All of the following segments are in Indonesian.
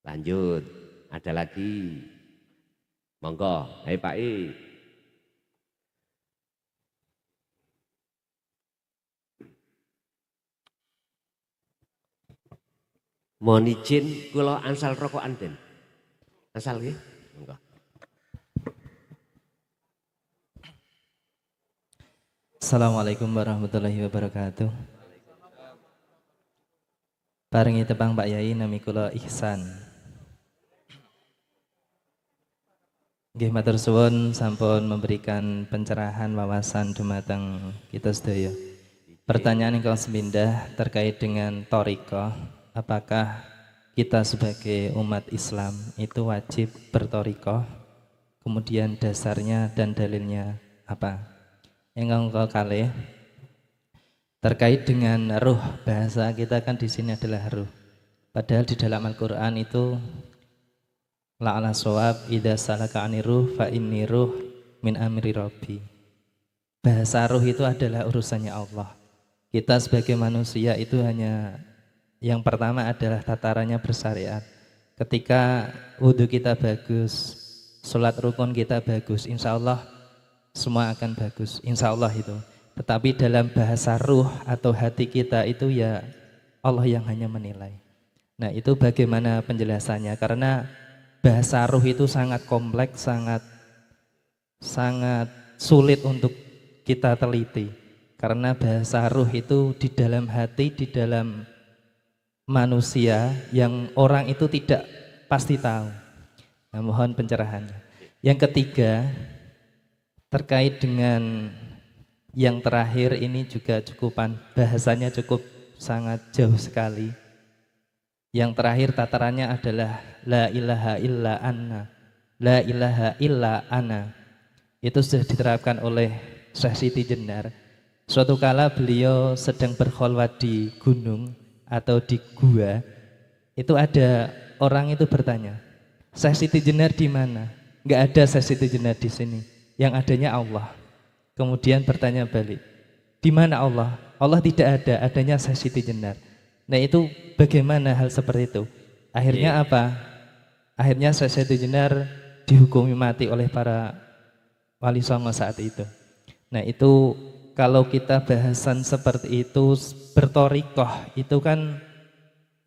Lanjut, ada lagi. Monggo, hai Pak I. Mohon izin kula ansal rokokan den. Ansal nggih. Monggo. Assalamualaikum warahmatullahi wabarakatuh. Paringi tepang Pak Yai nami kula Ihsan. Nggih matur suwun sampun memberikan pencerahan wawasan dumateng kita sedaya. Pertanyaan ingkang semindah terkait dengan thariqah, apakah kita sebagai umat Islam itu wajib berthariqah? Kemudian dasarnya dan dalilnya apa? Ingkang kalih terkait dengan ruh, bahasa kita kan di sini adalah ruh. Padahal di dalam Al-Qur'an itu la'ala shawab idza salaka aniruh fa inni ruh min amri rabbi. Bahasa ruh itu adalah urusannya Allah. Kita sebagai manusia itu hanya yang pertama adalah tatarannya bersyariat. Ketika wudhu kita bagus, sholat rukun kita bagus, insya Allah semua akan bagus, insya Allah itu. Tetapi dalam bahasa ruh atau hati kita itu ya Allah yang hanya menilai. Nah itu bagaimana penjelasannya? Karena bahasa ruh itu sangat kompleks, sangat sulit untuk kita teliti. Karena bahasa ruh itu di dalam hati, di dalam manusia yang orang itu tidak pasti tahu. Nah, mohon pencerahannya. Yang ketiga, terkait dengan yang terakhir ini juga cukupan, bahasanya cukup sangat jauh sekali. Yang terakhir tatarannya adalah la ilaha illa anna. La ilaha illa ana. Itu sudah diterapkan oleh Syekh Siti Jenar. Suatu kala beliau sedang berkholwat di gunung atau di gua. Itu ada orang itu bertanya, Syekh Siti Jenar di mana? Enggak ada Syekh Siti Jenar di sini. Yang adanya Allah. Kemudian bertanya balik, di mana Allah? Allah tidak ada, adanya Syekh Siti Jenar. Nah itu bagaimana hal seperti itu? Akhirnya apa? Akhirnya Syekh Siti Jenar dihukumi mati oleh para wali songo saat itu. Nah itu kalau kita bahasan seperti itu berthariqah itu kan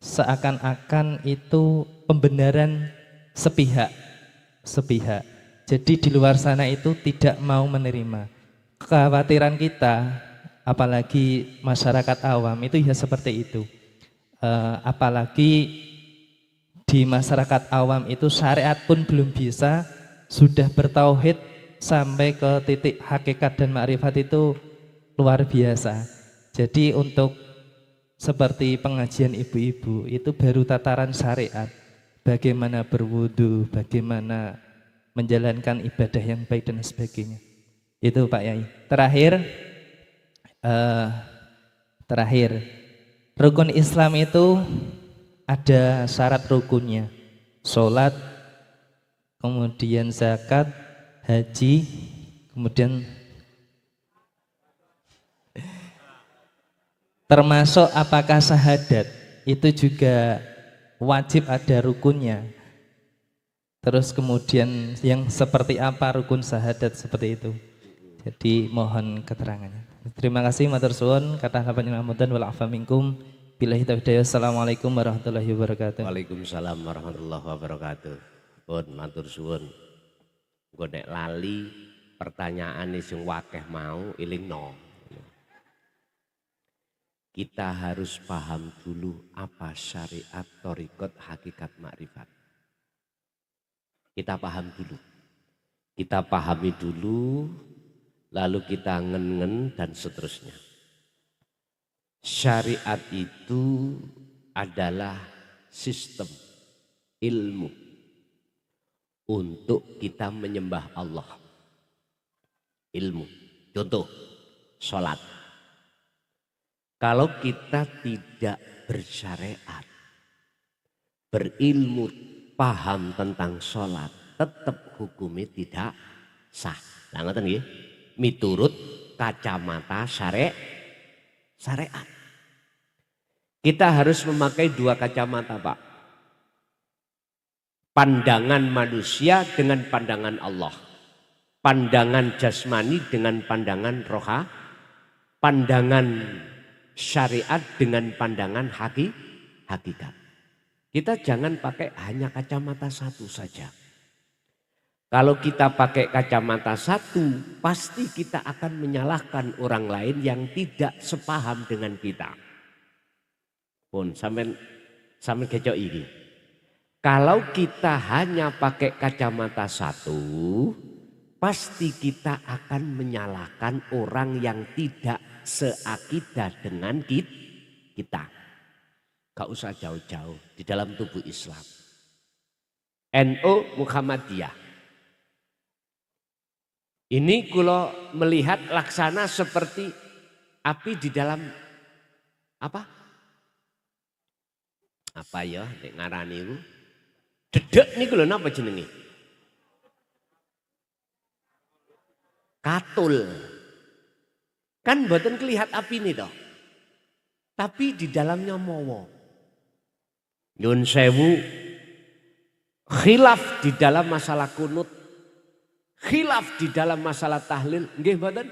seakan-akan itu pembenaran sepihak. Jadi di luar sana itu tidak mau menerima. Kekhawatiran kita apalagi masyarakat awam itu ya seperti itu. Apalagi di masyarakat awam itu syariat pun belum bisa, sudah bertauhid sampai ke titik hakikat dan ma'rifat itu luar biasa. Jadi untuk seperti pengajian ibu-ibu itu baru tataran syariat, bagaimana berwudu, bagaimana menjalankan ibadah yang baik dan sebagainya. Itu Pak Yai. Terakhir rukun Islam itu ada syarat rukunnya, sholat, kemudian zakat, haji, kemudian termasuk apakah syahadat itu juga wajib ada rukunnya. Terus kemudian yang seperti apa rukun syahadat seperti itu. Jadi mohon keterangannya. Terima kasih matur suwun kata panjenengan wal afa minkum. Billahi taufiq. Assalamualaikum warahmatullahi wabarakatuh. Waalaikumsalam warahmatullahi wabarakatuh. Pun matur suwun. Engko nek lali pertanyaan sing wakeh mau ilingno. Kita harus paham dulu apa syariat, thariqat, hakikat, makrifat. Kita paham dulu. Kita pahami dulu, lalu kita ngen-ngen dan seterusnya. Syariat itu adalah sistem ilmu untuk kita menyembah Allah. Ilmu. Contoh, sholat. Kalau kita tidak bersyariat, berilmu, paham tentang sholat, tetap hukumnya tidak sah. Nah, ngoten nggih. Miturut kacamata syariat. Kita harus memakai dua kacamata, Pak. Pandangan manusia dengan pandangan Allah. Pandangan jasmani dengan pandangan roha. Pandangan syariat dengan pandangan hakikat. Kita jangan pakai hanya kacamata satu saja. Kalau kita pakai kacamata satu, pasti kita akan menyalahkan orang lain yang tidak sepaham dengan kita. Pun sampai kecok ini. Kalau kita hanya pakai kacamata satu, pasti kita akan menyalahkan orang yang tidak seakidah dengan kita. Gak usah jauh-jauh di dalam tubuh Islam. NU Muhammadiyah. Ini kalau melihat laksana seperti api di dalam apa? Apa ya nek ngarani iku? Dedek niku lho napa jenenge? Katul. Kan mboten kelihat api ini toh. Tapi di dalamnya mowo. Nyun sewu khilaf di dalam masalah kunut. Khilaf di dalam masalah tahlil, nggih mboten?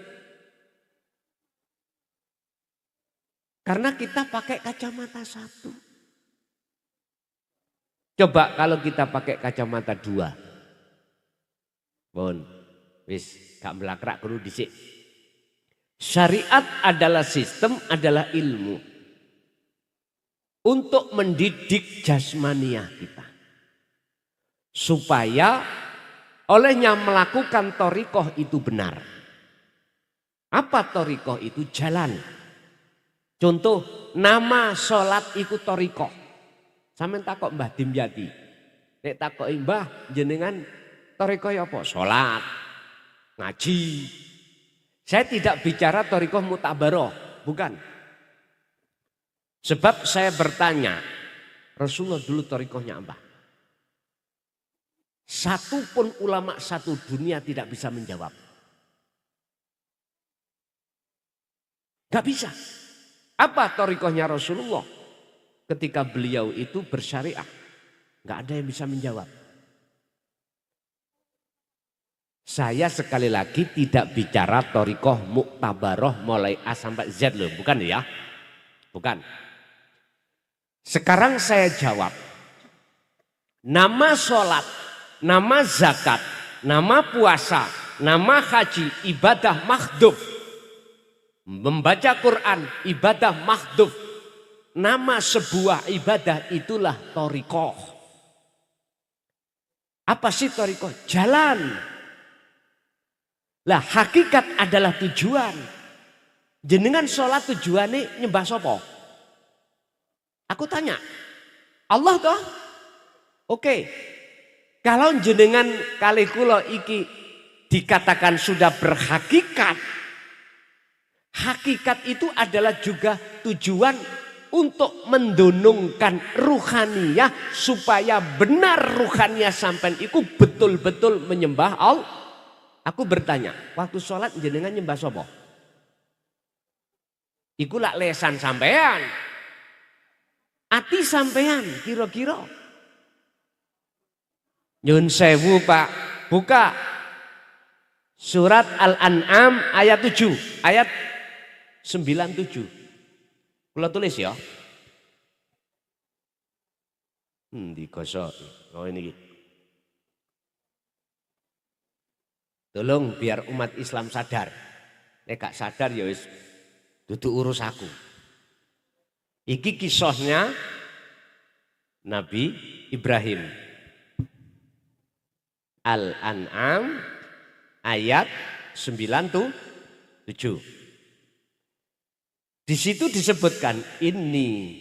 Karena kita pakai kacamata satu. Coba kalau kita pakai kacamata dua. Bon, wis gak melakrak kudu dhisik. Syariat adalah sistem, adalah ilmu. Untuk mendidik jasmaniah kita. Supaya olehnya melakukan thariqah itu benar. Apa thariqah itu? Jalan. Contoh, nama sholat itu thariqah. Sampeyan takok Mbah Dimyati. Nek takoki Mbah jenengan thariqah apa? Sholat, ngaji. Saya tidak bicara thariqah mutabaroh, bukan. Sebab saya bertanya, Rasulullah dulu thariqahnya apa? Satu pun ulama satu dunia tidak bisa menjawab. Gak bisa. Apa thariqahnya Rasulullah ketika beliau itu bersyariah? Gak ada yang bisa menjawab. Saya sekali lagi tidak bicara thariqah muktabaroh mulai A sampai Z loh, bukan ya? Bukan. Sekarang saya jawab. Nama sholat, nama zakat, nama puasa, nama haji, ibadah makhduf. Membaca Quran, ibadah makhduf. Nama sebuah ibadah itulah thariqah. Apa sih thariqah? Jalan. Lah hakikat adalah tujuan. Jenengan sholat tujuannya nyembah sopo? Aku tanya. Allah toh? Oke. Kalau jenengan kali kula iki dikatakan sudah berhakikat. Hakikat itu adalah juga tujuan untuk mendunungkan ruhaniyah supaya benar ruhaniyah sampean itu betul-betul menyembah Allah. Aku bertanya, waktu sholat jenengan nyembah sapa? Iku lak lesan sampean. Ati sampean kira-kira. Nyun sewu Pak, buka surat Al-An'am ayat 7, ayat 97. Kula tulis ya. Digosok. Oh ini. Tolong biar umat Islam sadar. Nek gak sadar ya wis dudu urus aku. Iki kisahnya Nabi Ibrahim. Al-An'am ayat 97. Di situ disebutkan inni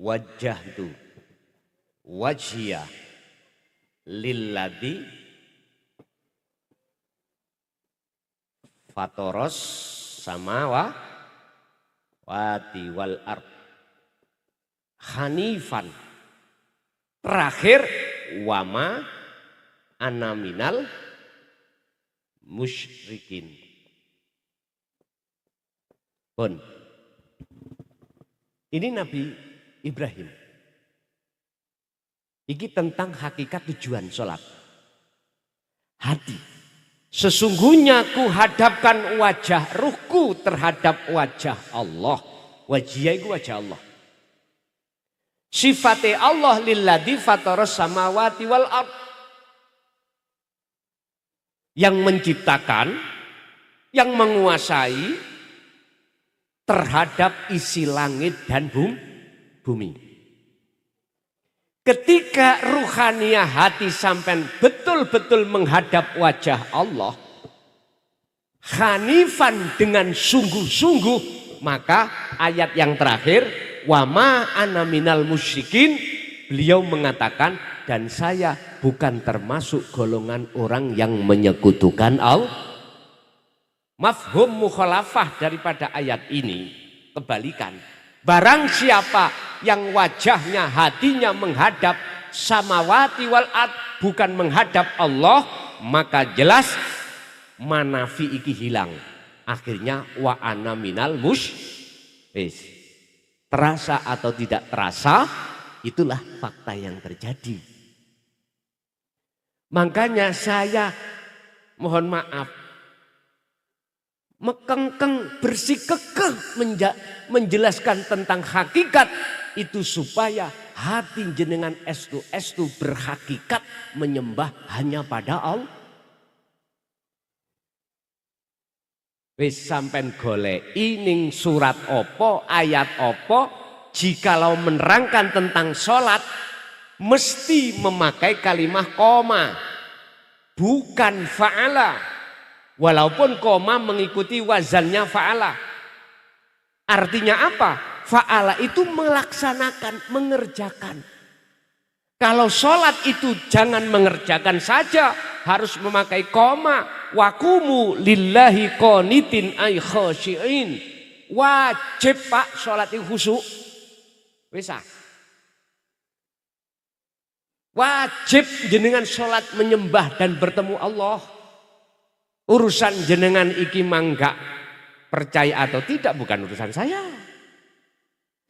wajjahtu wajhiya lilladzi fatoros samawati wal ard hanifan. Terakhir wama ana minal musyrikin. Pun. Ini Nabi Ibrahim. Iki tentang hakikat tujuan sholat. Hati. Sesungguhnya ku hadapkan wajah ruhku terhadap wajah Allah. Wajah itu wajah Allah. Sifatnya Allah lilladzi fataras samawati wal ard. Yang menciptakan, yang menguasai terhadap isi langit dan bumi. Ketika ruhaniah hati sampai betul-betul menghadap wajah Allah, hanifan dengan sungguh-sungguh, maka ayat yang terakhir, wa ma ana minal musyrikin, beliau mengatakan, dan saya bukan termasuk golongan orang yang menyekutukan Allah. Mafhum mukhalafah daripada ayat ini kebalikan. Barang siapa yang wajahnya, hatinya menghadap samawati wal ard, bukan menghadap Allah, maka jelas manafi iki hilang. Akhirnya wa ana minal musyrikin. Terasa atau tidak terasa, itulah fakta yang terjadi. Makanya saya mohon maaf, mekengkeng bersikekeh menjelaskan tentang hakikat itu supaya hati jenengan estu berhakikat menyembah hanya pada Allah. Wis sampean goleki ning surat opo, ayat opo, jikalau menerangkan tentang sholat mesti memakai kalimat koma, bukan fa'ala. Walaupun koma mengikuti wazannya fa'ala. Artinya apa? Fa'ala itu melaksanakan, mengerjakan. Kalau sholat itu jangan mengerjakan saja, harus memakai koma. Wakumu lillahi qanitin ay khashi'in. Wajib Pak sholat itu khusyuk. Bisa. Wajib jenengan sholat menyembah dan bertemu Allah. Urusan jenengan iki mangga percaya atau tidak bukan urusan saya.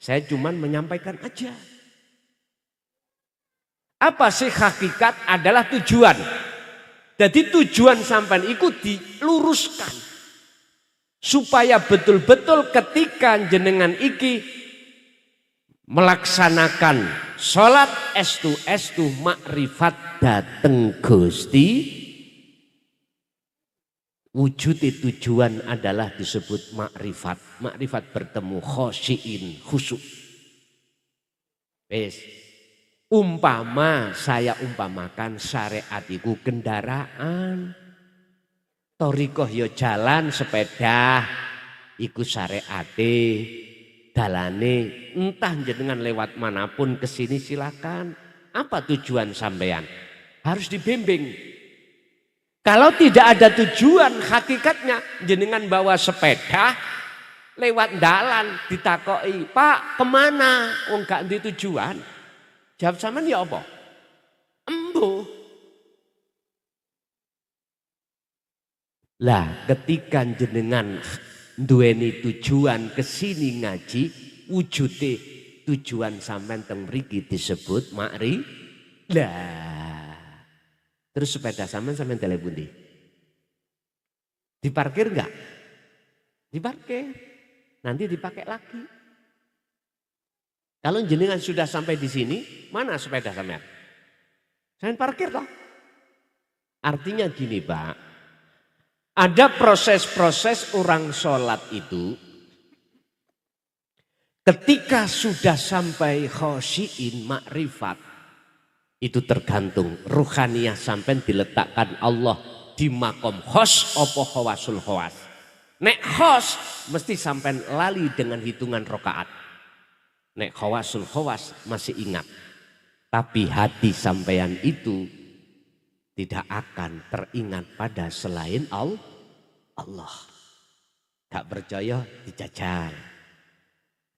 Saya cuma menyampaikan aja. Apa sih hakikat adalah tujuan. Jadi tujuan sampean iku diluruskan. Supaya betul-betul ketika jenengan iki melaksanakan sholat estu makrifat dateng Gusti. Wujud tujuan adalah disebut makrifat. Makrifat bertemu khosyiin, khusyuk. Wes. Umpama saya umpamakan syariat iku kendaraan. Thoriqoh yo jalan sepeda. Iku syariate. Dalane entah jenengan lewat manapun kesini silakan. Apa tujuan sampean? Harus dibimbing. Kalau tidak ada tujuan hakikatnya jenengan bawa sepeda lewat dalan ditakoi, Pak kemana? Oh enggak di tujuan. Jawab sampean ya apa? Embuh. Lah ketika jenengan duweni tujuan kesini ngaji, wujude tujuan sampean teng mriki disebut makrifat. Lah terus sepeda sampean tele pundi? Diparkir enggak? Diparkir. Nanti dipakai lagi. Kalau jenengan sudah sampai di sini, mana sepeda sampean? Sampean parkir toh. Artinya gini, Pak. Ada proses-proses orang sholat itu ketika sudah sampai khosyiin makrifat, itu tergantung ruhaniyah sampai diletakkan Allah di makom khos opo khawasul khawas. Nek khos mesti sampai lali dengan hitungan rokaat. Nek khawasul khawas masih ingat. Tapi hati sampean itu tidak akan teringat pada selain Allah. Gak percaya dijajal.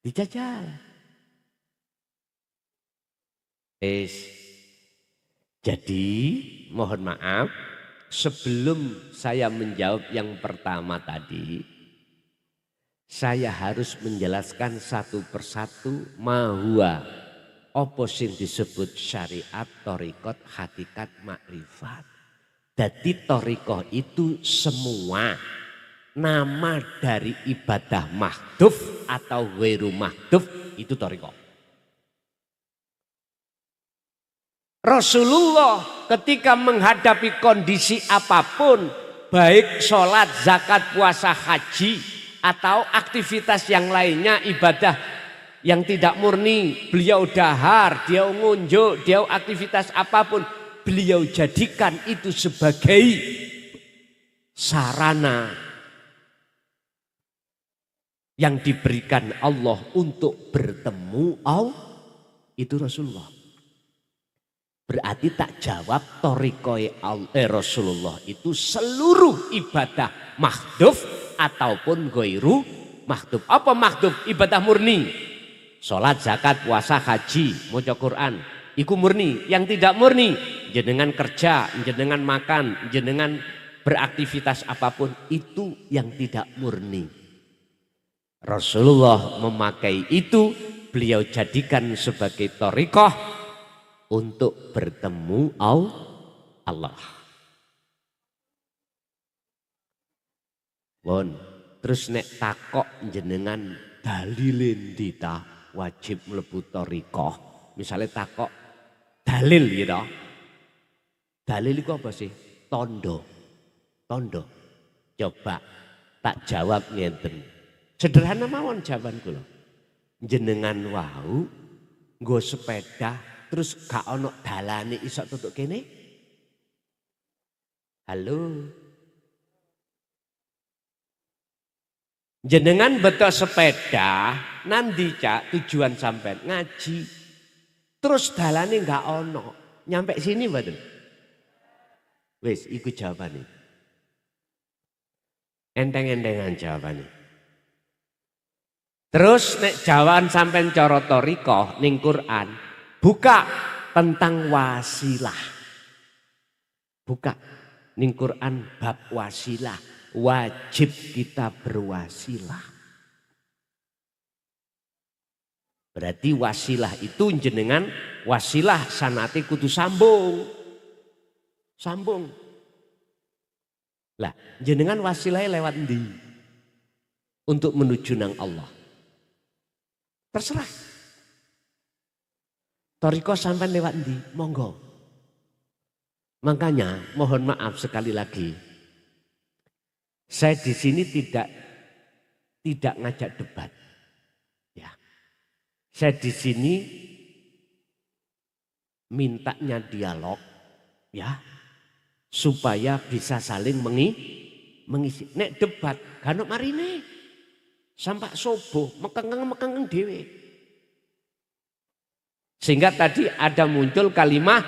Dijajal. Jadi mohon maaf, sebelum saya menjawab yang pertama tadi, saya harus menjelaskan satu persatu mahua apa sing disebut syariat, thariqat, hakikat, makrifat. Jadi thariqah itu semua nama dari ibadah mahdhuf atau ghairu mahdhuf itu thariqah. Rasulullah ketika menghadapi kondisi apapun, baik sholat, zakat, puasa, haji, atau aktivitas yang lainnya, ibadah yang tidak murni, beliau dahar, dia ngunjuk, dia aktivitas apapun, beliau jadikan itu sebagai sarana yang diberikan Allah untuk bertemu Allah. Itu Rasulullah. Berarti tak jawab thariqah Rasulullah itu seluruh ibadah mahdhuf ataupun ghairu mahdhuf. Apa mahdhuf? Ibadah murni. Salat, zakat, puasa, haji, maca Quran. Iku murni. Yang tidak murni, jenengan kerja, jenengan makan, jenengan beraktivitas apapun, itu yang tidak murni. Rasulullah memakai itu, beliau jadikan sebagai thariqah untuk bertemu Allah. Bon, terus nek takok jenengan dalilin dita wajib mlebu thariqah. Misalnya takok dalil gitu. Dalil itu apa sih? Tondo. Coba tak jawab ngenten. Sederhana mawon jawabanku lho. Jenengan wau nggo sepeda terus gak ono dalane iso tutuk kene? Halo. Jenengan betul sepeda nanti cak tujuan sampai ngaji. Terus dalane gak ono. Nyampe sini mboten? Wis iku jawabane. Enteng-entengan jawabane. Terus nek jawaban sampean cara thariqah ning Quran, buka tentang wasilah. Buka ning Quran bab wasilah, wajib kita berwasilah. Berarti wasilah itu jenengan wasilah sanate kudu sambung. Sambung. Lah, jenengan wasilahnya lewat ndi? Untuk menuju nang Allah. Terserah. Thariqah sampai lewat ndi? Monggo. Makanya mohon maaf sekali lagi. Saya di sini tidak ngajak debat. Ya. Saya di sini mintanya dialog ya. Supaya bisa saling mengisi. Nek debat kan marine. Sampai subuh mekeng dewe. Sehingga tadi ada muncul kalimat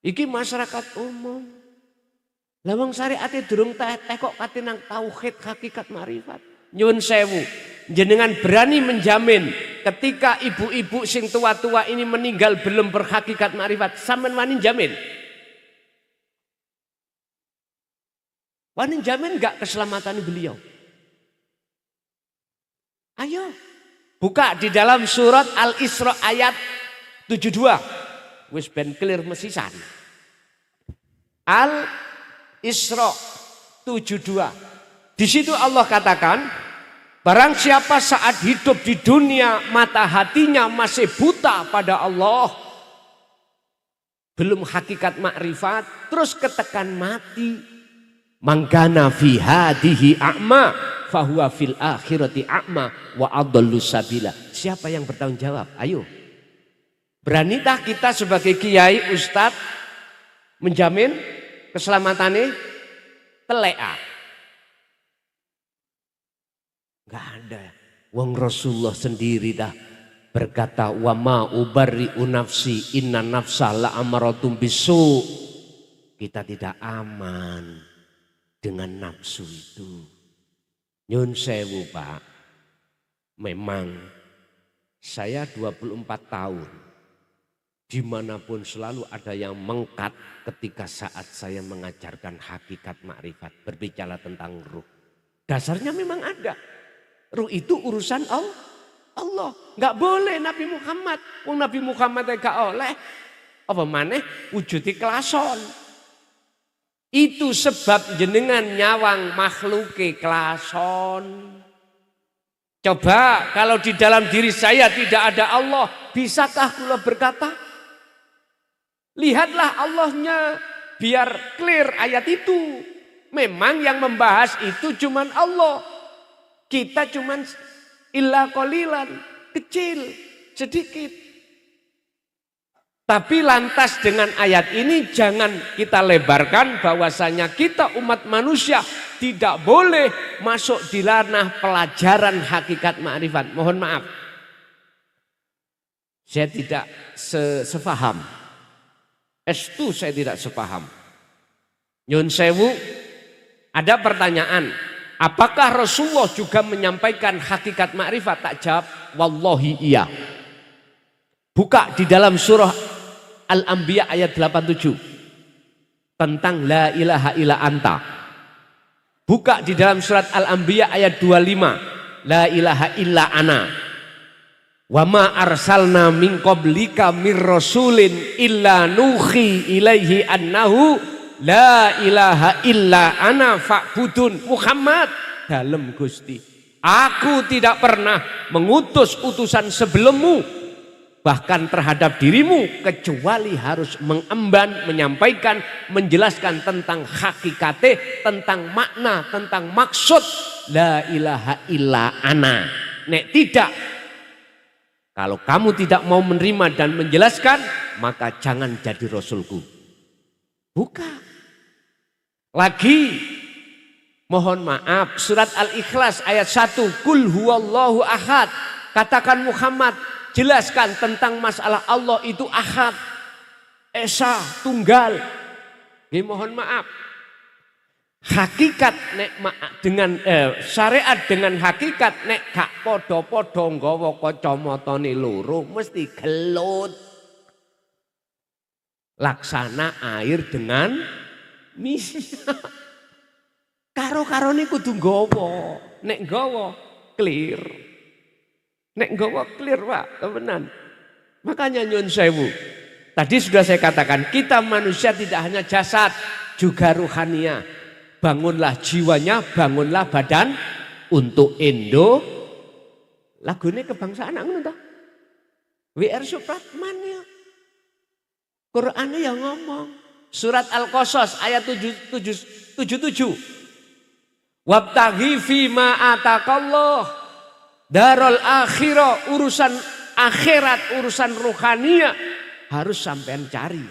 iki masyarakat umum. Lawang syariate durung teh kok katinang tauhid hakikat marifat. Nyuwun sewu, jenengan berani menjamin ketika ibu-ibu sing tua-tua ini meninggal belum berhakikat marifat, sampean wani jamin? Wani jamin enggak keselamatan beliau? Ayo, buka di dalam surat Al-Isra ayat 72. Wis ben clear mesisan. Al-Isra 72. Di situ Allah katakan, barang siapa saat hidup di dunia mata hatinya masih buta pada Allah, belum hakikat makrifat, terus ketekan mati, mangkana fi hadihi a'ma fahuwa fil akhirati a'ma wa adallu sabila. Siapa yang bertanggung jawab? Ayo. Beranitah kita sebagai kiai ustadz menjamin keselamatannya? Telea. Enggak ada. Wong Rasulullah sendiri dah berkata, wa ma ubarri'u nafsi inna nafsa la amaratum bisu. Kita tidak aman dengan nafsu itu. Nyun sewu Pak, memang saya 24 tahun, dimanapun selalu ada yang mengkat ketika saat saya mengajarkan hakikat makrifat, berbicara tentang ruh. Dasarnya memang ada. Ruh itu urusan Allah. Enggak boleh Nabi Muhammad. Wong Nabi Muhammad gak oleh apa maneh wujudi kelason. Itu sebab jenengan nyawang makhluke kelason. Coba kalau di dalam diri saya tidak ada Allah, bisakah kula berkata? Lihatlah Allahnya, biar clear ayat itu. Memang yang membahas itu cuman Allah. Kita cuman illa qalilan, kecil, sedikit. Tapi lantas dengan ayat ini jangan kita lebarkan bahwasanya kita umat manusia tidak boleh masuk di ranah pelajaran hakikat ma'rifat. Mohon maaf. Saya tidak sefaham. Estu saya tidak sepaham. Nyun sewu, ada pertanyaan. Apakah Rasulullah juga menyampaikan hakikat ma'rifat? Tak jawab, wallahi iya. Buka di dalam surah Al-Anbiya ayat 87 tentang la ilaha illa anta. Buka di dalam surat Al-Anbiya ayat 25 la ilaha illa ana. Wa ma arsalna min qablika mir rasulin illa nuhi ilaihi annahu la ilaha illa ana fa'budun. Muhammad dalem Gusti, aku tidak pernah mengutus utusan sebelummu bahkan terhadap dirimu kecuali harus mengemban, menyampaikan, menjelaskan tentang hakikate, tentang makna, tentang maksud la ilaha illa ana. Nek tidak, kalau kamu tidak mau menerima dan menjelaskan, maka jangan jadi rasulku. Buka. Lagi, mohon maaf, surat Al-Ikhlas ayat 1, Kul huwallahu ahad. Katakan Muhammad, jelaskan tentang masalah Allah itu ahad, esa, tunggal. Mohon maaf. Hakikat nek dengan syariat dengan hakikat nek gak podo-podo nggawa kacamatane loro mesti gelut. Laksana air dengan minyak. Karo-karone kudu nggawa. Nek nggawa clear. Nek nggawa clear Pak, temenan. Makanya nyun sewu. Tadi sudah saya katakan, kita manusia tidak hanya jasad, juga ruhania. Bangunlah jiwanya, bangunlah badan untuk Indo. Lagunya kebangsaan ngono toh. WR Supratman ya. Qur'annya yang ngomong. Surat Al-Qasas ayat 77. Wabtaghi fima atakallah. Darul akhirah, urusan akhirat, urusan ruhania harus sampean cari.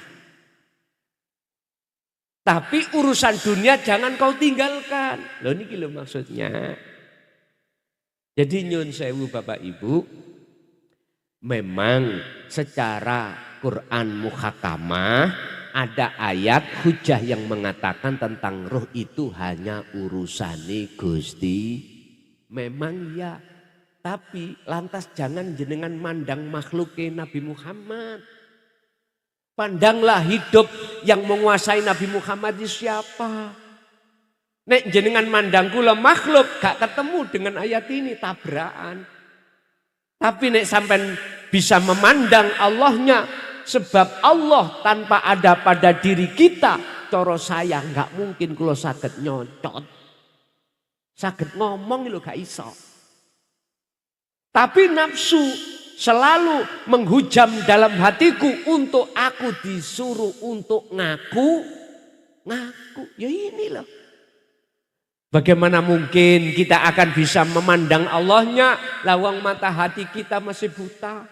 Tapi urusan dunia jangan kau tinggalkan. Loh ini lho maksudnya. Jadi nyun sewu Bapak Ibu, memang secara Quran muhakamah ada ayat hujah yang mengatakan tentang roh itu hanya urusane Gusti. Memang ya. Tapi lantas jangan jenengan mandang makhluknya Nabi Muhammad. Pandanglah hidup yang menguasai Nabi Muhammad itu siapa. Nek jenengan mandang kula makhluk gak ketemu dengan ayat ini tabrakan. Tapi nek sampean bisa memandang Allahnya, sebab Allah tanpa ada pada diri kita, coro saya gak mungkin kula saged nyocot. Saged ngomong lho gak iso. Tapi nafsu selalu menghujam dalam hatiku untuk aku disuruh untuk ngaku. Ya ini loh. Bagaimana mungkin kita akan bisa memandang Allahnya, lawang mata hati kita masih buta.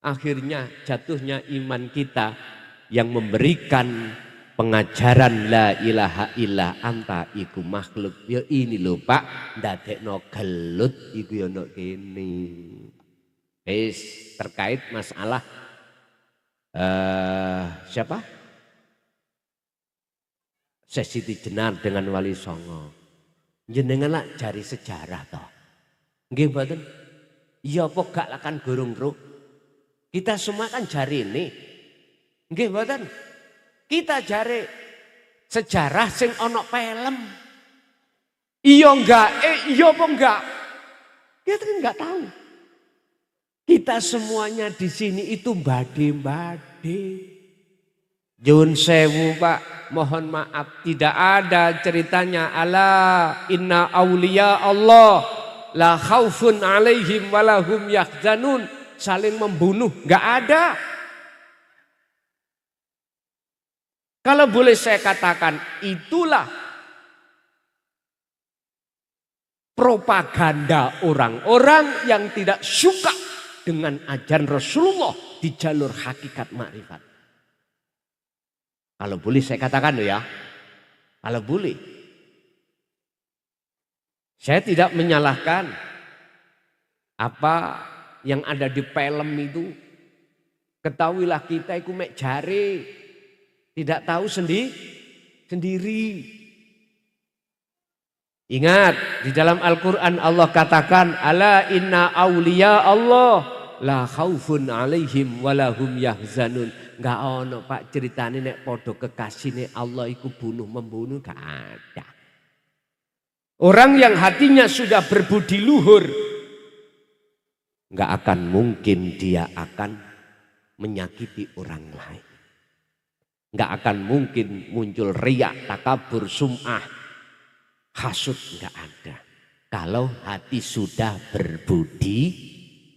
Akhirnya jatuhnya iman kita yang memberikan pengajaran la ilaha illa anta iku makhluk. Ya ini lho Pak, ndadekno gelut iku ya ndok kene. Terkait masalah siapa? Sesiti Jenar dengan Wali Songo. Jenengan lah cari sejarah toh. Nggih mboten? Ya apa gak lakan gorong roh. Kita semua kan jari ini. Nggih mboten? Kita jari sejarah sing ono film. Iya enggak? Iya apa enggak? Kita kan nggak tahu. Kita semuanya di sini itu mbade-mbade. Nyuwun sewu Pak, mohon maaf tidak ada ceritanya ala inna auliya Allah la khaufun alaihim walahum yahzanun, saling membunuh, nggak ada. Kalau boleh saya katakan, itulah propaganda orang-orang yang tidak suka dengan ajaran Rasulullah di jalur hakikat makrifat. Kalau boleh saya katakan ya, kalau boleh. Saya tidak menyalahkan apa yang ada di film itu. Ketahuilah kita itu mek jare, tidak tahu sendiri. Ingat, di dalam Al-Quran Allah katakan, ala inna awliya Allah la khaufun alaihim walahum yahzanun. Enggak ono Pak ceritane nek podo kekasihne Allah iku membunuh gak ada. Orang yang hatinya sudah berbudi luhur, enggak akan mungkin dia akan menyakiti orang lain. Enggak akan mungkin muncul riak, takabur, sum'ah, hasud, enggak ada. Kalau hati sudah berbudi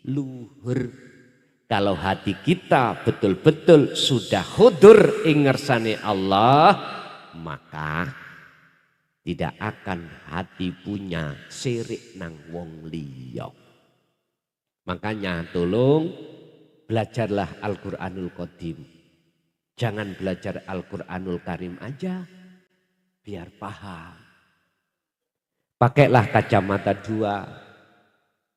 luhur. Kalau hati kita betul-betul sudah khudur ing ngersane Allah, maka tidak akan hati punya sirik nang wong liya. Makanya tolong belajarlah Al-Qur'anul Qadim. Jangan belajar Al-Qur'anul Karim aja biar paham. Pakailah kacamata dua,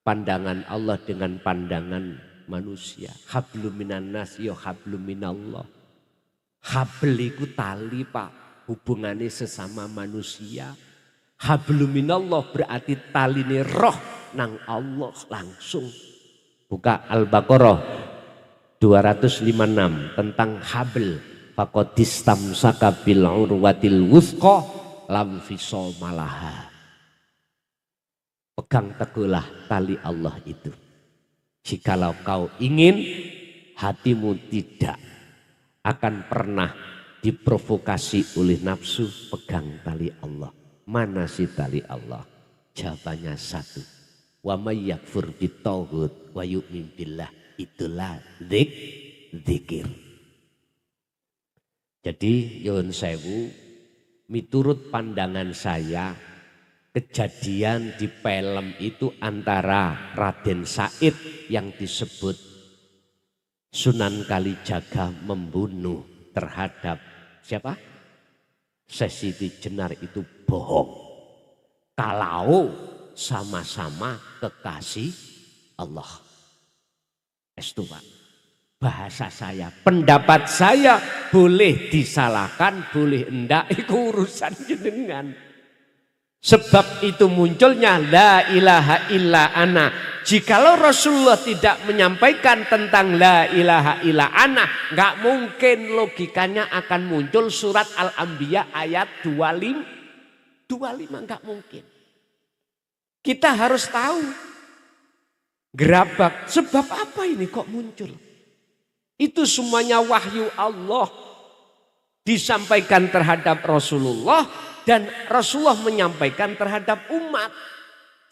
pandangan Allah dengan pandangan manusia. Hablum minan nas ya hablum minallah. Habl iku tali Pak, hubungannya sesama manusia. Hablum minallah berarti taline roh nang Allah langsung. Buka Al-Baqarah 256 tentang habl. Faqadistamsaka bil urwatil wuthqa lam fisomalaha. Pegang teguhlah tali Allah itu. Jikalau kau ingin hatimu tidak akan pernah diprovokasi oleh nafsu, pegang tali Allah. Mana sih tali Allah? Jawabannya satu. Wa may yakfur bitauhid wa yu'min billah, itulah zikir. Jadi nyuwun sewu, miturut pandangan saya, kejadian di film itu antara Raden Said yang disebut Sunan Kalijaga membunuh terhadap siapa? Sesiti Jenar itu bohong. Kalau sama-sama kekasih Allah. Itu Pak. Bahasa saya, pendapat saya boleh disalahkan, boleh enggak, itu urusan jenengan. Sebab itu munculnya la ilaha illa ana. Jikalau Rasulullah tidak menyampaikan tentang la ilaha illa ana, nggak mungkin logikanya akan muncul surat Al-Anbiya ayat 25, nggak mungkin. Kita harus tahu gerabak sebab apa ini kok muncul. Itu semuanya wahyu Allah disampaikan terhadap Rasulullah. Dan Rasulullah menyampaikan terhadap umat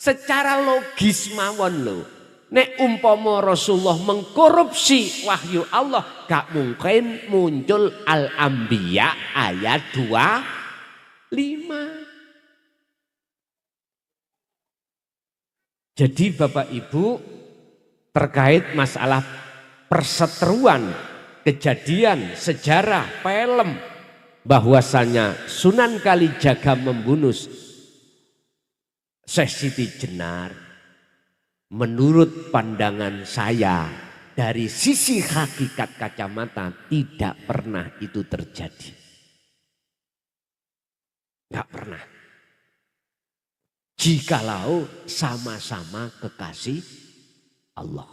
secara logis mawon loh. Nek umpama Rasulullah mengkorupsi wahyu Allah, gak mungkin muncul Al-Anbiya ayat 25. Jadi Bapak Ibu, terkait masalah perseteruan, kejadian, sejarah, film, bahwasanya Sunan Kalijaga membunuh Syekh Siti Jenar, menurut pandangan saya dari sisi hakikat kacamata tidak pernah itu terjadi. Enggak pernah. Jikalau sama-sama kekasih Allah.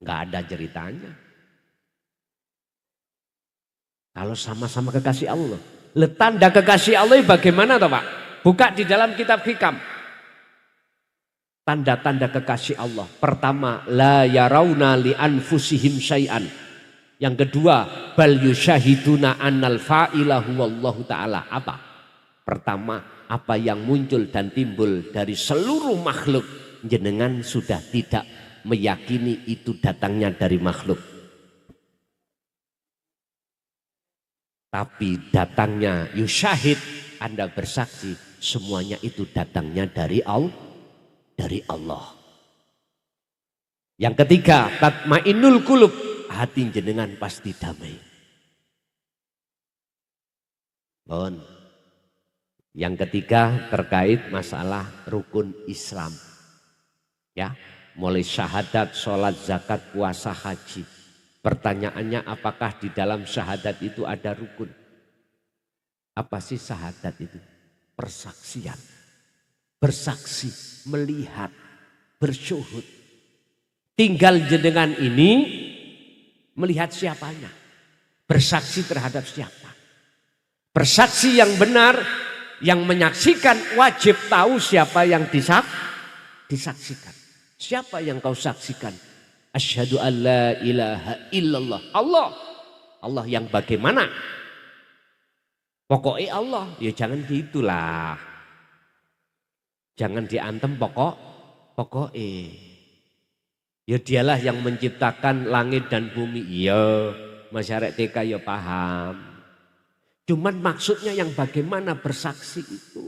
Enggak ada ceritanya. Kalau sama-sama kekasih Allah. Tanda kekasih Allah bagaimana toh Pak? Buka di dalam kitab Hikam. tanda-tanda kekasih Allah. Pertama, la yarawna li anfusihim syai'an. Yang kedua, bal yusyahiduna annal fa'ilahu wallahu ta'ala. Apa? Pertama, apa yang muncul dan timbul dari seluruh makhluk, jenengan sudah tidak meyakini itu datangnya dari makhluk. Tapi datangnya yusyahid, Anda bersaksi, semuanya itu datangnya dari Allah. Yang ketiga, tatmainnul qulub, hati jenengan pasti damai. Bon. Yang ketiga terkait masalah rukun Islam. Ya, mulai syahadat, sholat, zakat, puasa, haji. Pertanyaannya, apakah di dalam syahadat itu ada rukun? Apa sih syahadat itu? Persaksian. Bersaksi, melihat, bersyuhud. Tinggal jenengan ini melihat siapanya. Bersaksi terhadap siapa. Bersaksi yang benar, yang menyaksikan wajib tahu siapa yang disaksikan. Siapa yang kau saksikan? Asyhadu an la ilaha illallah. Allah. Allah yang bagaimana? Pokoknya Allah. Ya jangan gitulah. Jangan diantem pokoknya. Ya dialah yang menciptakan langit dan bumi. Iya, masyarakat TK ya paham. Cuman maksudnya yang bagaimana bersaksi itu.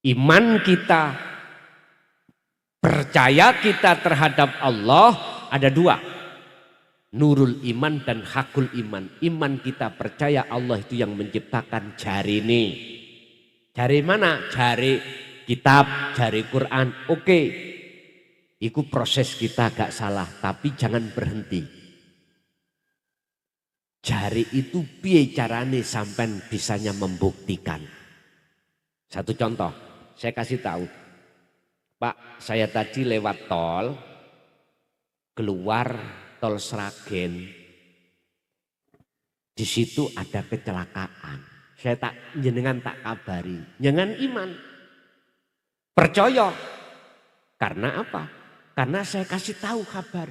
Iman kita, percaya kita terhadap Allah ada dua. Nurul iman dan hakul iman. Iman kita percaya Allah itu yang menciptakan jari ini. Jari mana? Jari kitab, jari Quran. Oke. Itu proses kita gak salah. Tapi jangan berhenti. Jari itu piye carane sampai bisanya membuktikan. Satu contoh, saya kasih tahu. Pak, saya tadi lewat tol, keluar tol Sragen. Di situ ada kecelakaan. Saya jenengan tak kabari, jangan iman. Percaya. Karena apa? Karena saya kasih tahu kabar.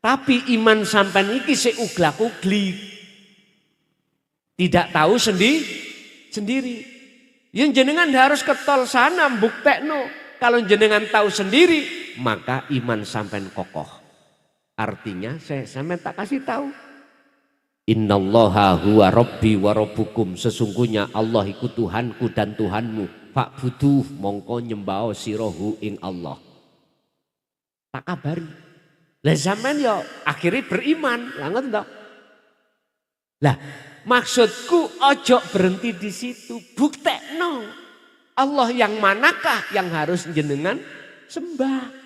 Tapi iman sampai iki seuglak-uglik. Tidak tahu sendiri. Yang jenengan harus ke tol sana buktekno. Kalau jenengan tahu sendiri, maka iman sampai kokoh. Artinya saya sampai tak kasih tahu. Innallaha huwa rabbi wa rabbukum. Sesungguhnya Allah iku Tuhanku dan Tuhanmu. Fa'buduh mongko nyembah sirohu ing Allah. Tak kabari. Lah zaman ya akhirnya beriman, langet toh. Lah maksudku ojo berhenti di situ, buktekno. Allah yang manakah yang harus jenengan sembah?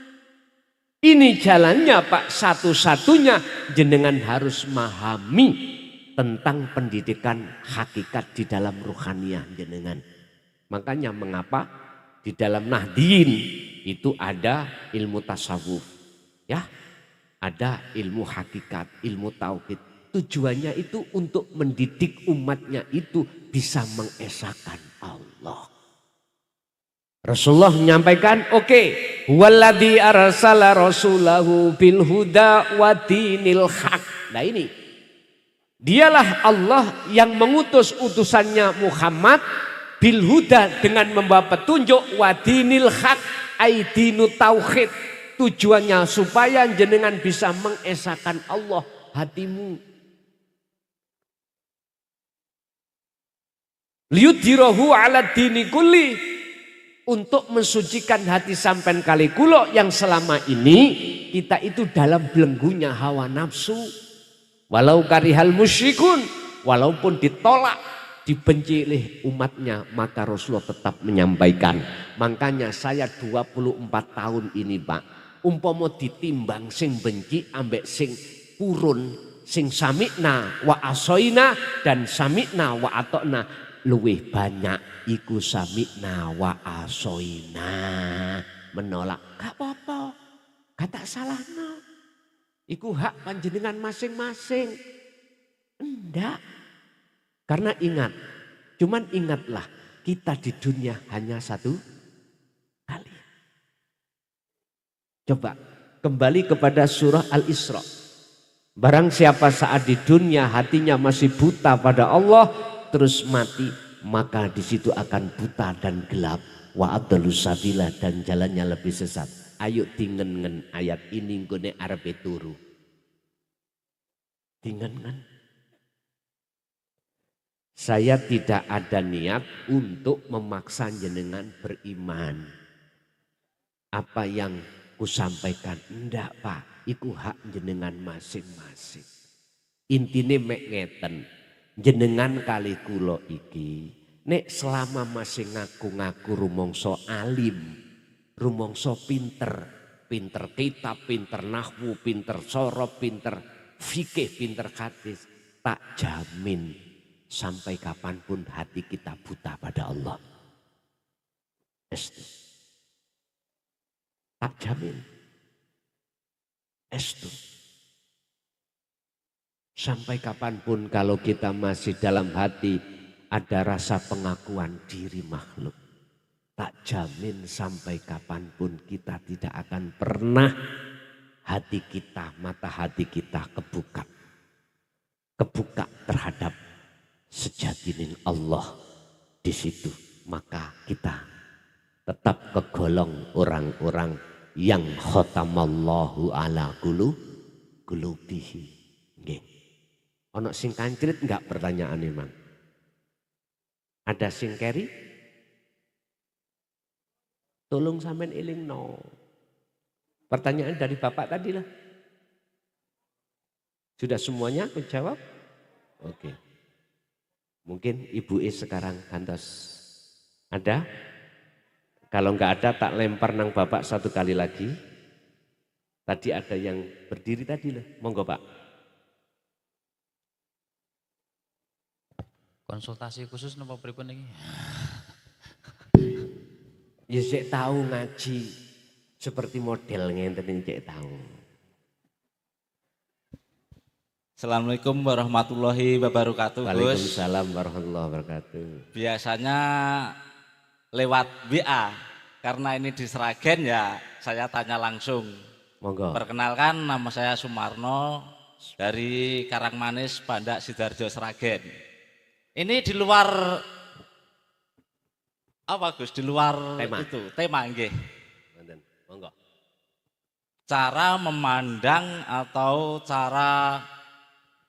Ini jalannya Pak, satu-satunya jenengan harus memahami tentang pendidikan hakikat di dalam ruhaniyah jenengan. Makanya mengapa di dalam Nahdien itu ada ilmu tasawuf, ya. Ada ilmu hakikat, ilmu tauhid. Tujuannya itu untuk mendidik umatnya itu bisa mengesahkan Allah. Rasulullah menyampaikan, oke, walladzi arsala rasulahu bil huda wa dinil haq. Nah ini, dialah Allah yang mengutus utusannya Muhammad bil huda dengan membawa petunjuk wa dinil haq, aidinu tauhid. Tujuannya supaya jenengan bisa mengesahkan Allah hatimu. Liyudhirahu ala dini kulli, untuk mensucikan hati sampean kali kulo yang selama ini kita itu dalam belenggunya hawa nafsu. Walau karihal musyrikun, walaupun ditolak, dibenci oleh umatnya, maka Rasulullah tetap menyampaikan. Makanya saya 24 tahun ini Pak, umpama ditimbang sing benci ambek sing purun, sing samikna wa asoina dan samikna wa atokna, luwih banyak iku samikna wa asoina, menolak. Gak apa-apa, gak tak salah no. Iku hak panjenengan masing-masing. Enggak. Karena ingat, cuman ingatlah kita di dunia hanya satu kali. Coba kembali kepada surah Al-Isra. Barang siapa saat di dunia hatinya masih buta pada Allah, terus mati, maka di situ akan buta dan gelap. Wa adallu sabila, dan jalannya lebih sesat. Ayo dingen ayat ini nggone arepe turu. Dingen. Saya tidak ada niat untuk memaksa jenengan beriman. Apa yang kusampaikan ndak Pak, iku hak jenengan masing-masing. Intine mek ngeten, jenengan kali kula iki nek selama masih ngaku-ngaku rumangsa alim, rumangsa pinter kitab, pinter nahwu, pinter sorop, pinter fikih, pinter hadis, tak jamin sampai kapanpun hati kita buta pada Allah. Tak jamin. Sampai kapanpun kalau kita masih dalam hati ada rasa pengakuan diri makhluk. Tak jamin sampai kapanpun kita tidak akan pernah hati kita, mata hati kita kebuka. Kebuka terhadap sejatining Allah di situ. Maka kita tetap kegolong orang-orang yang khotamallahu ala qulubihi. Nggih. Ono sing kancrit enggak pertanyaan memang? Ada sing keri? Tolong sampean eling no. Pertanyaan dari Bapak tadi lah. Sudah semuanya aku jawab? Oke. Mungkin Ibu E sekarang kantos. Ada? Kalau enggak ada tak lempar nang Bapak satu kali lagi. Tadi ada yang berdiri tadi lah. Monggo Pak. Konsultasi khusus napa pripun iki? Ya cek tahu ngaji seperti model ngenten iki cek tahu. Assalamualaikum warahmatullahi wabarakatuh. Waalaikumsalam warahmatullahi wabarakatuh. Biasanya lewat WA, karena ini di Sragen ya saya tanya langsung. Monggo. Perkenalkan, nama saya Sumarno dari Karangmanis, Pandak, Sidoarjo, Sragen. Ini di luar apa Gus? Di luar tema. itu tema nggih. Monggo. Cara memandang atau cara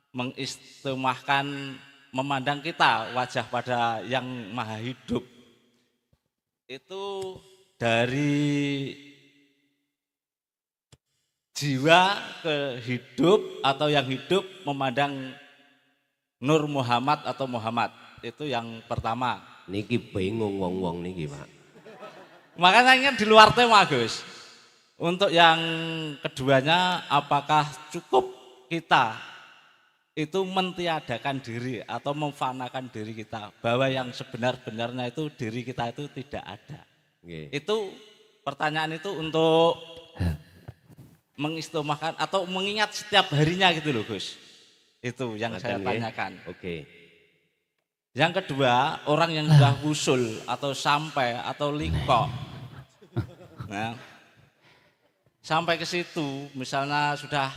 mengistimahkan memandang kita wajah pada yang maha hidup itu dari jiwa ke hidup atau yang hidup memandang Nur Muhammad atau Muhammad, itu yang pertama. Niki bingung wong-wong niki Pak. Makanya di luar tema Gus. Untuk yang keduanya, apakah cukup kita itu mentiadakan diri atau memfanakan diri kita, bahwa yang sebenar-benarnya itu diri kita itu tidak ada. Itu pertanyaan itu untuk mengistimahkan atau mengingat setiap harinya gitu loh Gus. Itu yang saya tanyakan. Oke. Yang kedua, orang yang sudah usul atau sampai atau liko, nah, sampai ke situ, misalnya sudah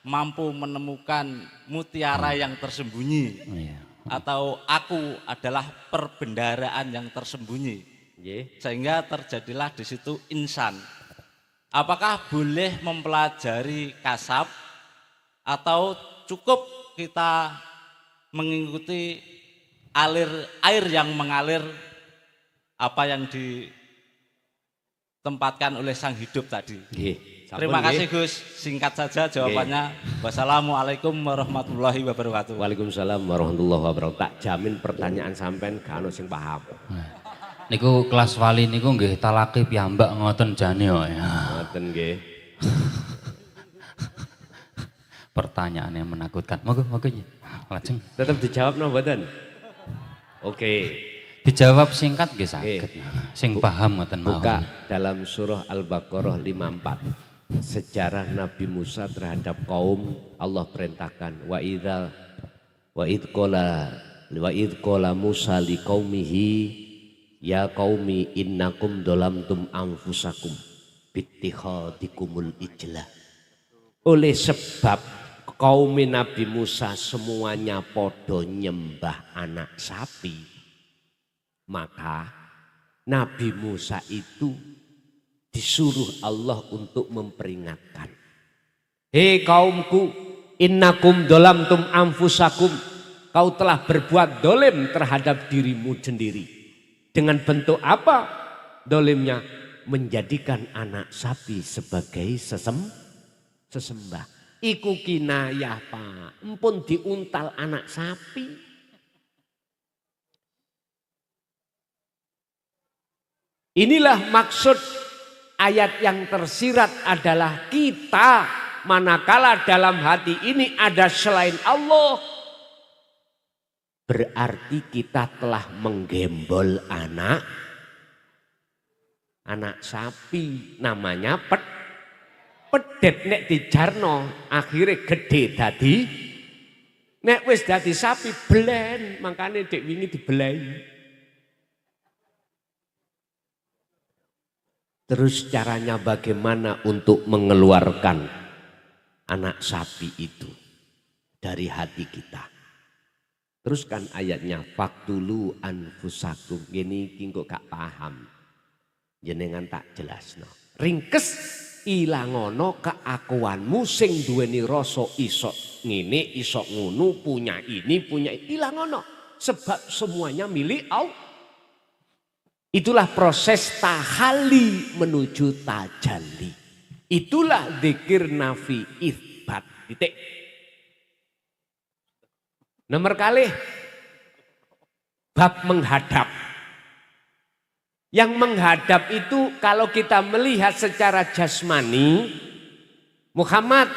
mampu menemukan mutiara yang tersembunyi, atau aku adalah perbendaharaan yang tersembunyi, sehingga terjadilah di situ insan. Apakah boleh mempelajari kasab atau cukup kita mengikuti air yang mengalir apa yang ditempatkan oleh sang hidup tadi? Terima kasih Gus, singkat saja jawabannya. Wassalamualaikum warahmatullahi wabarakatuh. Waalaikumsalam warahmatullahi wabarakatuh. Tak jamin pertanyaan sampean gak ono sing paham. Niku kelas wali niku nggih talake piyambak ngoten jane kok ya. Ngoten nggih. Pertanyaan yang menakutkan. Moga ya. Lajeng. Tetap dijawab no mboten? Oke. Dijawab singkat nggih saged. Sing paham ngoten mawon. Buka dalam surah Al-Baqarah 54. Sejarah Nabi Musa terhadap kaum Allah perintahkan wa id qala Musa liqaumihi ya qaumi innakum dolamtum anfusakum bittikhadikumul ijlah. Oleh sebab kaum Nabi Musa semuanya podo nyembah anak sapi, maka Nabi Musa itu disuruh Allah untuk memperingatkan. Hei kaumku, innakum dolamtum anfusakum, kau telah berbuat dolim terhadap dirimu sendiri. Dengan bentuk apa dolimnya? Menjadikan anak sapi sebagai sesembah. Iku kinayah Pak, empun diuntal anak sapi. Inilah maksud ayat yang tersirat adalah kita manakala dalam hati ini ada selain Allah, berarti kita telah menggembol anak sapi, namanya pedet. Nek dijarno akhirnya gede dadi, nek wis dadi sapi belen, makanya dek wingi dibelai. Terus caranya bagaimana untuk mengeluarkan anak sapi itu dari hati kita? Teruskan ayatnya, faktulu anfusakum. Gini kok gak paham, jenengan tak jelasno. Ringkes ilangono keakuanmu sing duweni rasa iso ngene iso ngono, punya ini punya ilangono, sebab semuanya milik Allah. Itulah proses tahali menuju tajalli. Itulah dzikir nafi itsbat. Titik. Nomor kali bab menghadap. Yang menghadap itu kalau kita melihat secara jasmani, Muhammad,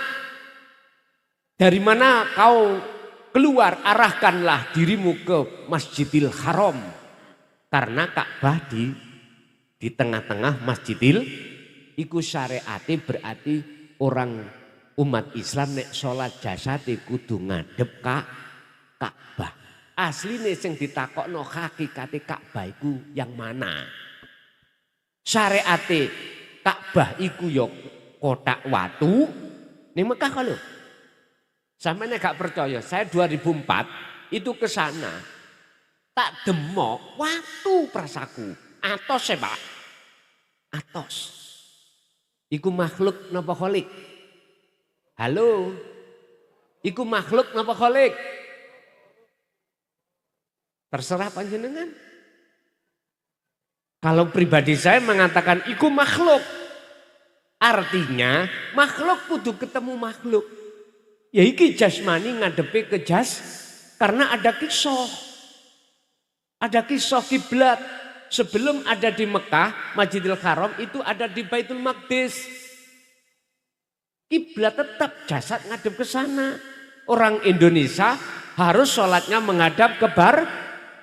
dari mana kau keluar? Arahkanlah dirimu ke Masjidil Haram. Karena Ka'bah di tengah-tengah Masjidil, iku syariate berarti orang umat Islam nek sholat jasate kudu ngadep Ka'bah. Asline sing ditakokno hakikate Ka'bah iku yang mana? Syariate Ka'bah iku ya kotak watu ning Mekah kok lho. Sampeyan gak percaya, saya 2004 itu ke sana. Tak demok watu prasaku. Atos Pak. Atos. Iku makhluk napa kholik? Halo. Iku makhluk napa kholik? Terserah panjenengan. Kalau pribadi saya mengatakan iku makhluk. Artinya makhluk kudu ketemu makhluk. Ya iki jasmani ngadepi ke karena ada kisah. Ada kisah kiblat. Sebelum ada di Mekah, Masjidil Haram itu ada di Baitul Maqdis. Kiblat tetap jasad ngadep ke sana. Orang Indonesia harus sholatnya menghadap ke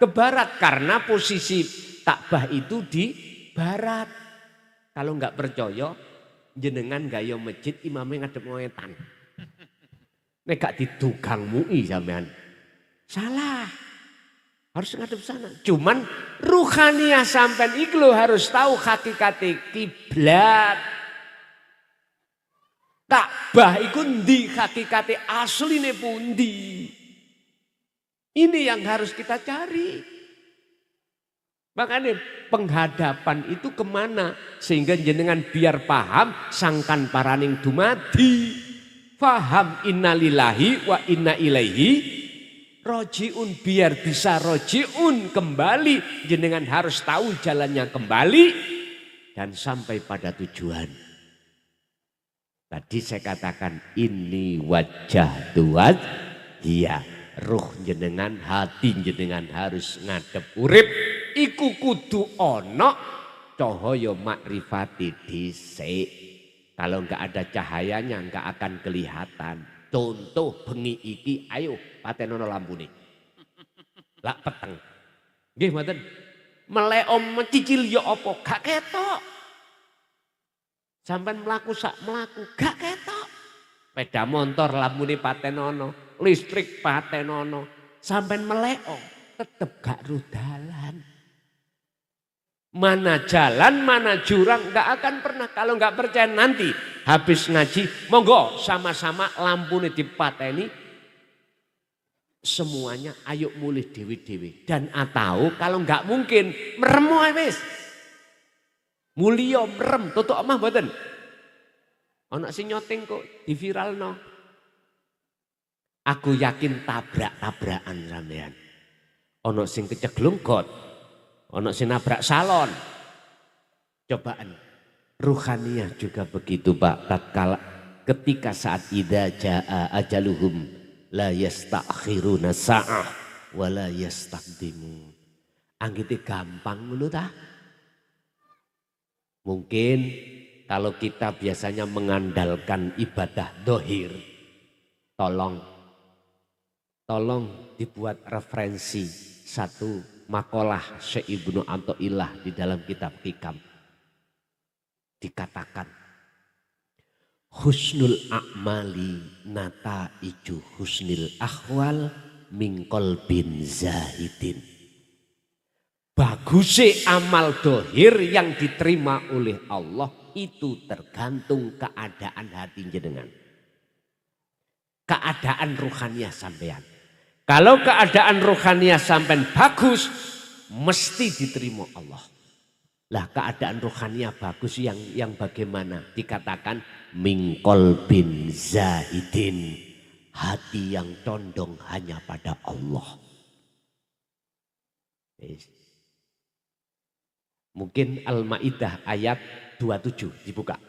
barat karena posisi Ka'bah itu di barat. Kalau nggak percaya, jenengan gaya masjid imamnya ngadep ngetan. Nek gak didugang MUI sampean. Salah. Harus ngadep sana. Cuman ruhaniyah sampean iku harus tahu hakikate kiblat. Ka'bah iku ndi hakikate asline pundi. Ini yang harus kita cari. Makanya penghadapan itu kemana? Sehingga jenengan biar paham sangkan paraning dumadi. Faham innalillahi wa inna ilaihi rojiun, biar bisa rojiun kembali, jenengan harus tahu jalannya kembali dan sampai pada tujuan. Tadi saya katakan ini wajah tuat, iya ruh jenengan, hati jenengan harus ngadep urip, iku kudu ono cahaya makrifati dhisik. Kalau enggak ada cahayanya enggak akan kelihatan. Contoh bengi iki, ayo patenono lampune. Lak peteng. Nggih mboten. Melek mencicil ya apa? Gak ketok. Sampeyan mlaku sak mlaku gak ketok. Sepeda motor lampune patenono, listrik patenono. Sampeyan melek tetep gak rudalan. Mana jalan, mana jurang, nggak akan pernah. Kalau nggak percaya nanti habis ngaji, monggo sama-sama lampu ini dipateni. Semuanya ayo mulih dewi-dewi. Dan atau kalau nggak mungkin, merem wae wis. Mulio merem, tutuk omah mboten. Ana sing nyoteng kok di viral no. Aku yakin tabrak-tabrakan sampean. Ana sing keceglung got. Ono sing nabrak salon. Cobaan. Ruhaniyah juga begitu Pak. Tatkala ketika saat idza jaa ajaluhum la yastakhiruna sa'ah wa la yastaqdimun. Anggite gampang ngono ta? Mungkin kalau kita biasanya mengandalkan ibadah dohir, tolong dibuat referensi satu makalah Syekh Ibnu Athaillah di dalam kitab Hikam. Dikatakan husnul a'mali nataiju husnil ahwal min qalbin zahidin. Bagusnya amal dohir yang diterima oleh Allah itu tergantung keadaan hati jenengan. Keadaan ruhaniyah sampean. Kalau keadaan rohaniah sampai bagus, mesti diterima Allah. Lah keadaan rohaniah bagus yang bagaimana? Dikatakan mingkol bin zahidin. Hati yang condong hanya pada Allah. Mungkin Al-Ma'idah ayat 27 dibuka.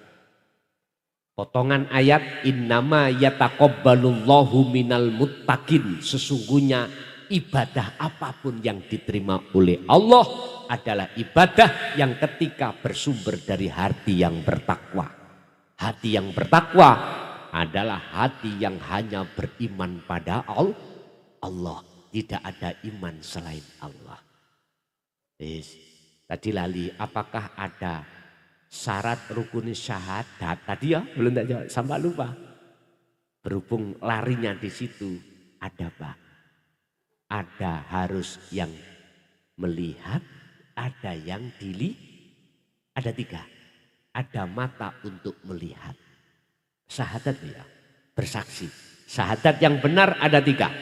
Potongan ayat innama yataqabbalullahu minal muttaqin. Sesungguhnya ibadah apapun yang diterima oleh Allah adalah ibadah yang ketika bersumber dari hati yang bertakwa. Hati yang bertakwa adalah hati yang hanya beriman pada Allah. Tidak ada iman selain Allah. Tadi lali apakah ada syarat rukun syahadat tadi ya belum tak jawab sampai lupa. Berhubung larinya di situ ada Pak. Ada harus yang melihat, ada yang ada 3. Ada mata untuk melihat. Syahadat ya, bersaksi. Syahadat yang benar ada 3.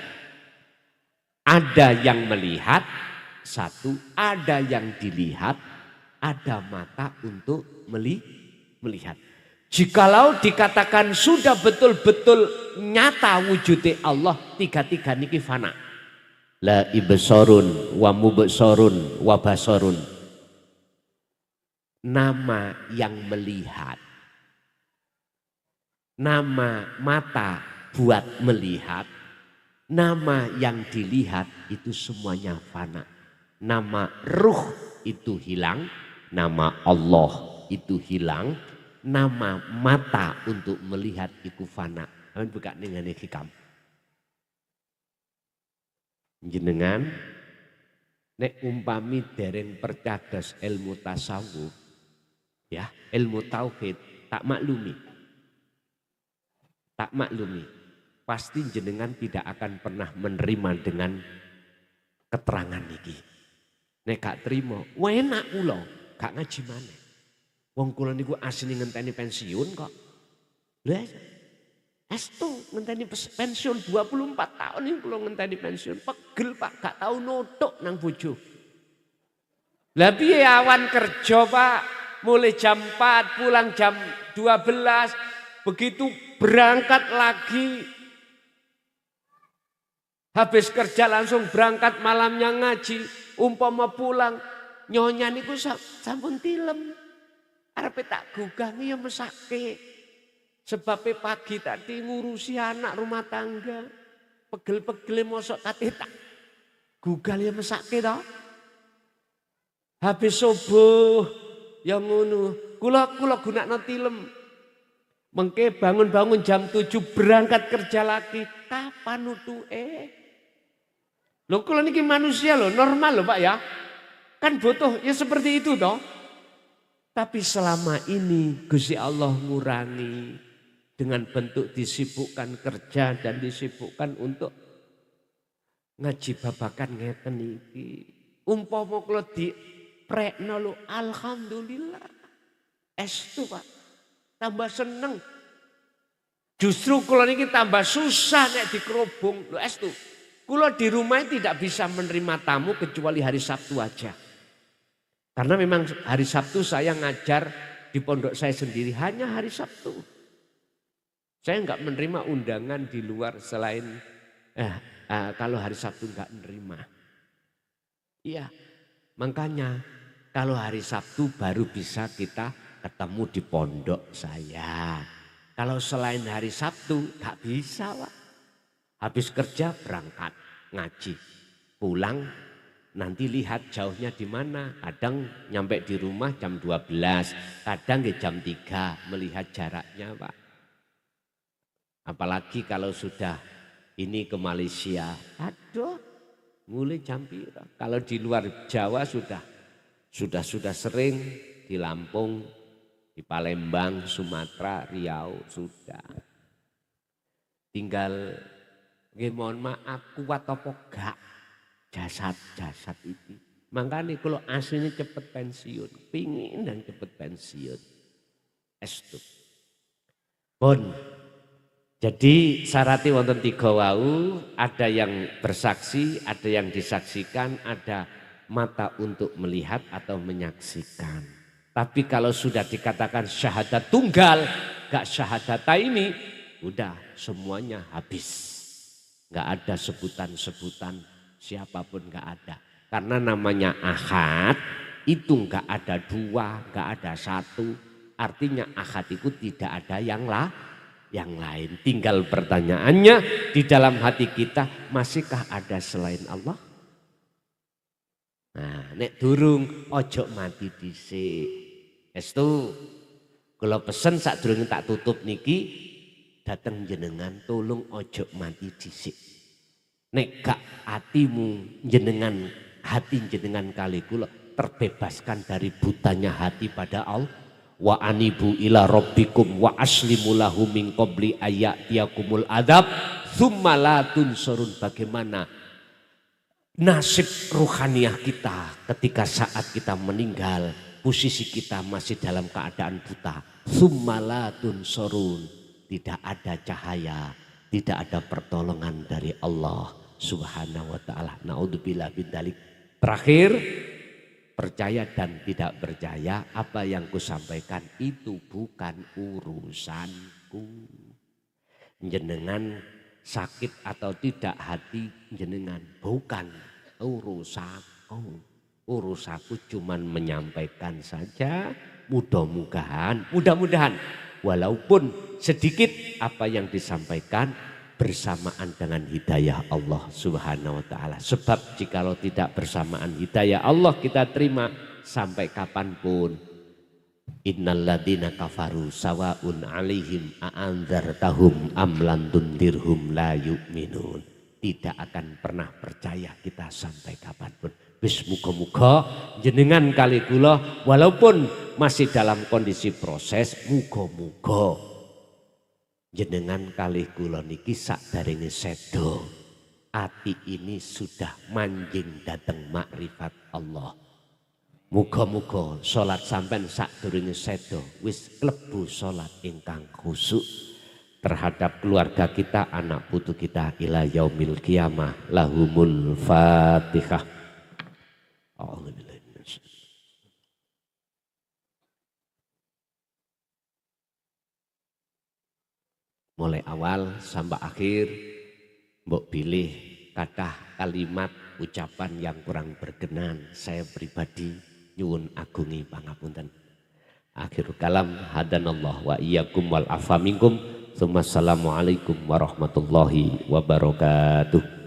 Ada yang melihat, 1, ada yang dilihat, ada mata untuk melihat. Jikalau dikatakan sudah betul-betul nyata wujudnya Allah, 3 niki fana. La ibsorun wa mubsorun wa basorun. Nama yang melihat, nama mata buat melihat, nama yang dilihat itu semuanya fana. Nama ruh itu hilang. Nama Allah itu hilang, nama mata untuk melihat itu fana. Amin buka dengan hikam. Jenengan nek umpami dereng percadas ilmu tasawuf, ya ilmu tauhid tak maklumi, pasti jenengan tidak akan pernah menerima dengan keterangan ini. Nek gak terima, enak kula. Gak ngaji mana. Wong kula niku asli ngenteni pensiun kok. Lha estu ngenteni pensiun 24 tahun ini kula ngenteni pensiun. Pegel Pak, gak tahu nutuk nang bojo. Lah piye awan kerja Pak, mulai jam 4 pulang jam 12, begitu berangkat lagi. Habis kerja langsung berangkat malamnya ngaji, umpama pulang nyonya niku sampun tilem. Arepe tak gugangi ya mesake. Sebabnya pagi tadi ngurusi anak rumah tangga. Pegel-pegel mosok tadi tak gugal ya mesake toh. Habis subuh ya ngono. Kula gunakno tilem. Mengke bangun-bangun jam 7 berangkat kerja lagi. Kapan nutuke? Lho kula niki manusia lho, normal lho Pak ya. Kan butuh ya seperti itu toh. Tapi selama ini Gusti Allah ngurangi dengan bentuk disibukkan kerja dan disibukkan untuk ngaji babakan ngeten iki. Umpama kula Prekno lu alhamdulillah. Estu Pak. Tambah seneng. Justru kula niki tambah susah nek dikerubung. Lho estu. Kula di rumah tidak bisa menerima tamu kecuali hari Sabtu aja. Karena memang hari Sabtu saya ngajar di pondok saya sendiri hanya hari Sabtu. Saya enggak menerima undangan di luar selain kalau hari Sabtu enggak menerima. Iya, makanya kalau hari Sabtu baru bisa kita ketemu di pondok saya. Kalau selain hari Sabtu gak bisa Pak. Habis kerja berangkat ngaji. Pulang nanti lihat jauhnya di mana. Kadang nyampe di rumah jam 12. Kadang jam 3 melihat jaraknya Pak. Apalagi kalau sudah ini ke Malaysia. Aduh mulai jam pira. Kalau di luar Jawa sudah sering di Lampung. Di Palembang, Sumatera, Riau sudah. Tinggal mohon maaf kuat apa gak jasad itu. Makanya kalau aslinya cepet pensiun, pingin dan cepet pensiun. Estu. Pun. Jadi syaratnya wonten 3 wau, ada yang bersaksi, ada yang disaksikan, ada mata untuk melihat atau menyaksikan. Tapi kalau sudah dikatakan syahadat tunggal, gak syahadata ini, udah semuanya habis. Gak ada sebutan-sebutan siapapun gak ada. Karena namanya ahad, itu gak ada 2, gak ada 1. Artinya ahad itu tidak ada yang lain. Tinggal pertanyaannya di dalam hati kita, masihkah ada selain Allah? Nah, nek durung ojo mati dhisik. Estu kula pesen sadurunge tak tutup niki dateng jenengan tolong ojo mati dhisik. Nek gak hatimu jenengan hati jenengan kali kula terbebaskan dari butanya hati pada Allah. Wa anibu ila rabbikum wa aslimu lahu min qabli ayatiyakumul adab tsumma la tunsurun. Bagaimana nasib ruhaniah kita ketika saat kita meninggal, posisi kita masih dalam keadaan buta. Summalatun sorun, tidak ada cahaya, tidak ada pertolongan dari Allah Subhanahu wa taala. Naudzubillah min dzalik. Terakhir, percaya dan tidak percaya apa yang kusampaikan itu bukan urusanku. Jenengan sakit atau tidak hati jenengan bukan urusanku. Urusanku cuman menyampaikan saja, mudah-mudahan walaupun sedikit apa yang disampaikan bersamaan dengan hidayah Allah Subhanahu wa taala. Sebab jikalau tidak bersamaan hidayah Allah kita terima sampai kapanpun. Innal ladzina kafaru sawaun alaihim a'anzartahum am lam tundirhum la yu'minun. Tidak akan pernah percaya kita sampai kapanpun. Wis muga-muga jenengan kali kula walaupun masih dalam kondisi proses, muga-muga jenengan kali kula niki sakderenge sedo ati ini sudah manjing dateng makrifat Allah. Muga-muga salat sampean sakdurunge sedo wis klebu salat ingkang khusyuk terhadap keluarga kita, anak putu kita ila yaumil qiyamah. Lahumul Fatihah. Mulai awal sampai akhir mbok pilih kata kalimat ucapan yang kurang berkenan. Saya pribadi nyuwun agungi pangapunten. Akhirul kalam hadanallah wa iyyakum wal afa minkum. Assalamualaikum warahmatullahi wabarakatuh.